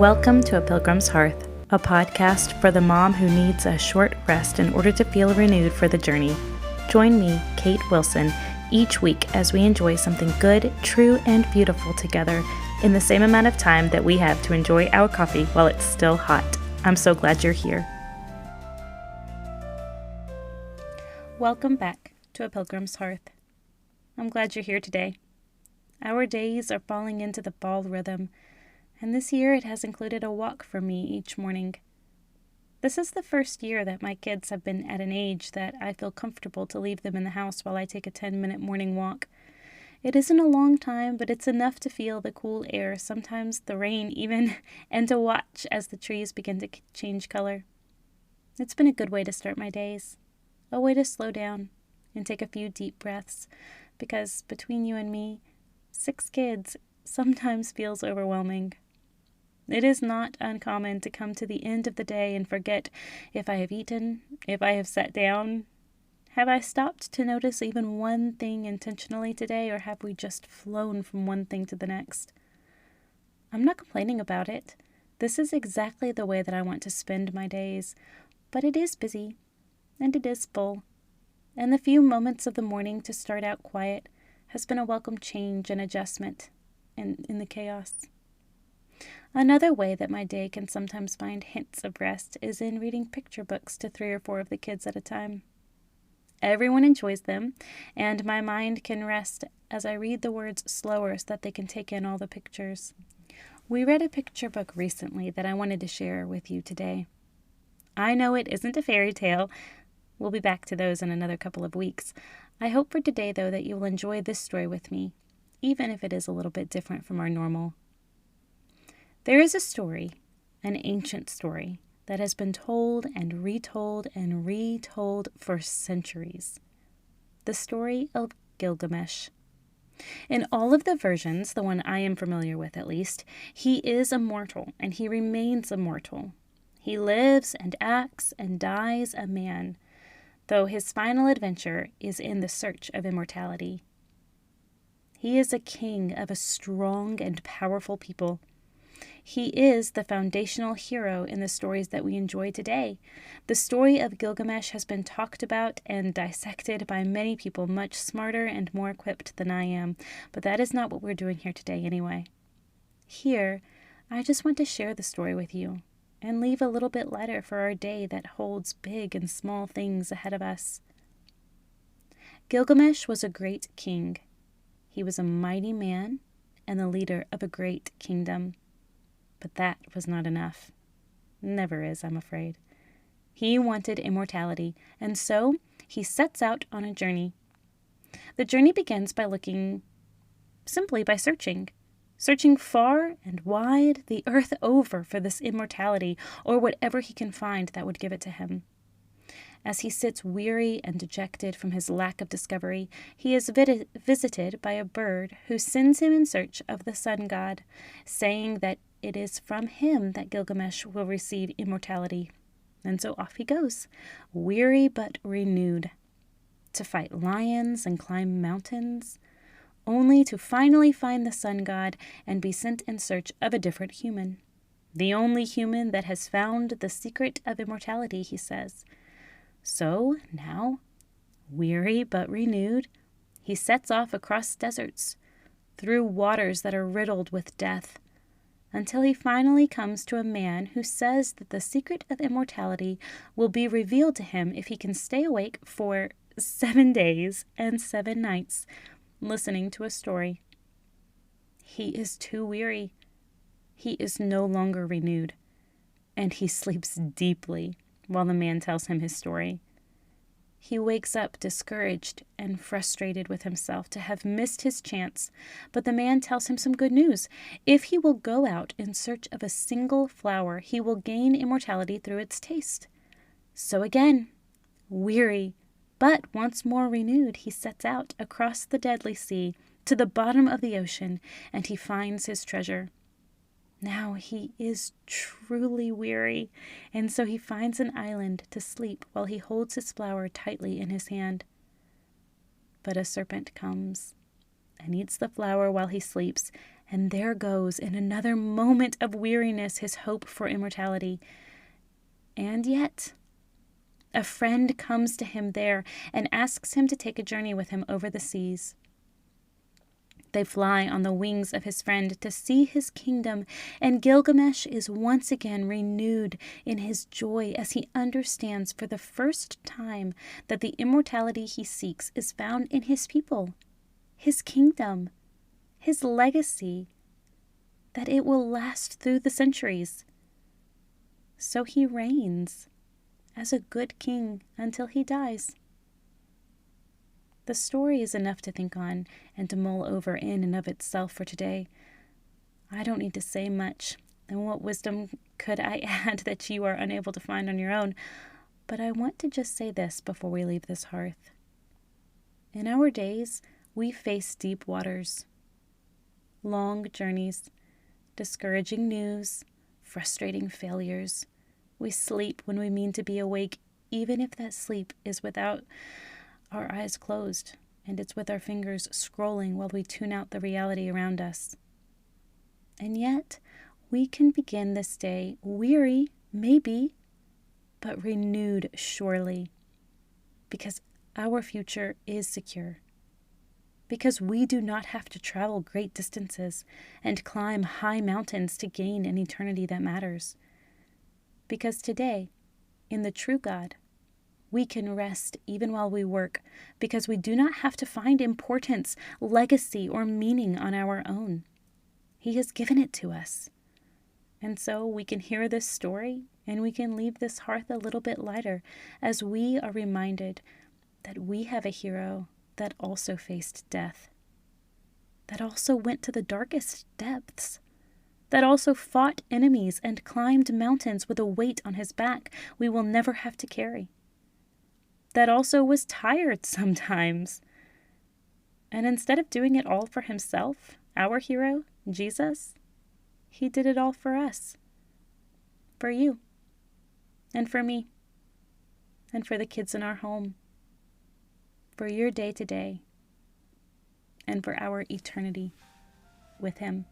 Welcome to A Pilgrim's Hearth, a podcast for the mom who needs a short rest in order to feel renewed for the journey. Join me, Kate Wilson, each week as we enjoy something good, true, and beautiful together in the same amount of time that we have to enjoy our coffee while it's still hot. I'm so glad you're here. Welcome back to A Pilgrim's Hearth. I'm glad you're here today. Our days are falling into the fall rhythm, and this year it has included a walk for me each morning. This is the first year that my kids have been at an age that I feel comfortable to leave them in the house while I take a 10-minute morning walk. It isn't a long time, but it's enough to feel the cool air, sometimes the rain even, and to watch as the trees begin to change color. It's been a good way to start my days, a way to slow down and take a few deep breaths, because between you and me, 6 kids sometimes feels overwhelming. It is not uncommon to come to the end of the day and forget if I have eaten, if I have sat down. Have I stopped to notice even one thing intentionally today, or have we just flown from one thing to the next? I'm not complaining about it. This is exactly the way that I want to spend my days, but it is busy, and it is full. And the few moments of the morning to start out quiet has been a welcome change and adjustment in the chaos. Another way that my day can sometimes find hints of rest is in reading picture books to 3 or 4 of the kids at a time. Everyone enjoys them, and my mind can rest as I read the words slower so that they can take in all the pictures. We read a picture book recently that I wanted to share with you today. I know it isn't a fairy tale. We'll be back to those in another couple of weeks. I hope for today, though, that you will enjoy this story with me, even if it is a little bit different from our normal. There is a story, an ancient story, that has been told and retold for centuries. The story of Gilgamesh. In all of the versions, the one I am familiar with at least, he is immortal and he remains immortal. He lives and acts and dies a man, though his final adventure is in the search of immortality. He is a king of a strong and powerful people. He is the foundational hero in the stories that we enjoy today. The story of Gilgamesh has been talked about and dissected by many people much smarter and more equipped than I am, but that is not what we're doing here today anyway. Here, I just want to share the story with you and leave a little bit lighter for our day that holds big and small things ahead of us. Gilgamesh was a great king. He was a mighty man and the leader of a great kingdom. But that was not enough. Never is, I'm afraid. He wanted immortality, and so he sets out on a journey. The journey begins by simply by searching far and wide the earth over for this immortality, or whatever he can find that would give it to him. As he sits weary and dejected from his lack of discovery, he is visited by a bird who sends him in search of the sun god, saying that it is from him that Gilgamesh will receive immortality. And so off he goes, weary but renewed, to fight lions and climb mountains, only to finally find the sun god and be sent in search of a different human. The only human that has found the secret of immortality, he says. So now, weary but renewed, he sets off across deserts, through waters that are riddled with death, until he finally comes to a man who says that the secret of immortality will be revealed to him if he can stay awake for 7 days and 7 nights, listening to a story. He is too weary. He is no longer renewed, and he sleeps deeply while the man tells him his story. He wakes up discouraged and frustrated with himself to have missed his chance, but the man tells him some good news. If he will go out in search of a single flower, he will gain immortality through its taste. So again, weary, but once more renewed, he sets out across the deadly sea to the bottom of the ocean, and he finds his treasure. Now he is truly weary, and so he finds an island to sleep while he holds his flower tightly in his hand. But a serpent comes and eats the flower while he sleeps, And there goes, in another moment of weariness, his hope for immortality. And yet, a friend comes to him there and asks him to take a journey with him over the seas. They fly on the wings of his friend to see his kingdom, and Gilgamesh is once again renewed in his joy as he understands for the first time that the immortality he seeks is found in his people, his kingdom, his legacy, that it will last through the centuries. So he reigns as a good king until he dies. The story is enough to think on and to mull over in and of itself for today. I don't need to say much, and what wisdom could I add that you are unable to find on your own? But I want to just say this before we leave this hearth. In our days, we face deep waters, long journeys, discouraging news, frustrating failures. We sleep when we mean to be awake, even if that sleep is without our eyes closed, and it's with our fingers scrolling while we tune out the reality around us. And yet, we can begin this day weary, maybe, but renewed surely, because our future is secure, because we do not have to travel great distances and climb high mountains to gain an eternity that matters, because today, in the true God, we can rest even while we work, because we do not have to find importance, legacy, or meaning on our own. He has given it to us. And so we can hear this story and we can leave this hearth a little bit lighter as we are reminded that we have a hero that also faced death, that also went to the darkest depths, that also fought enemies and climbed mountains with a weight on his back we will never have to carry, that also was tired sometimes. And instead of doing it all for himself, our hero, Jesus, he did it all for us, for you, and for me, and for the kids in our home, for your day to day, and for our eternity with him.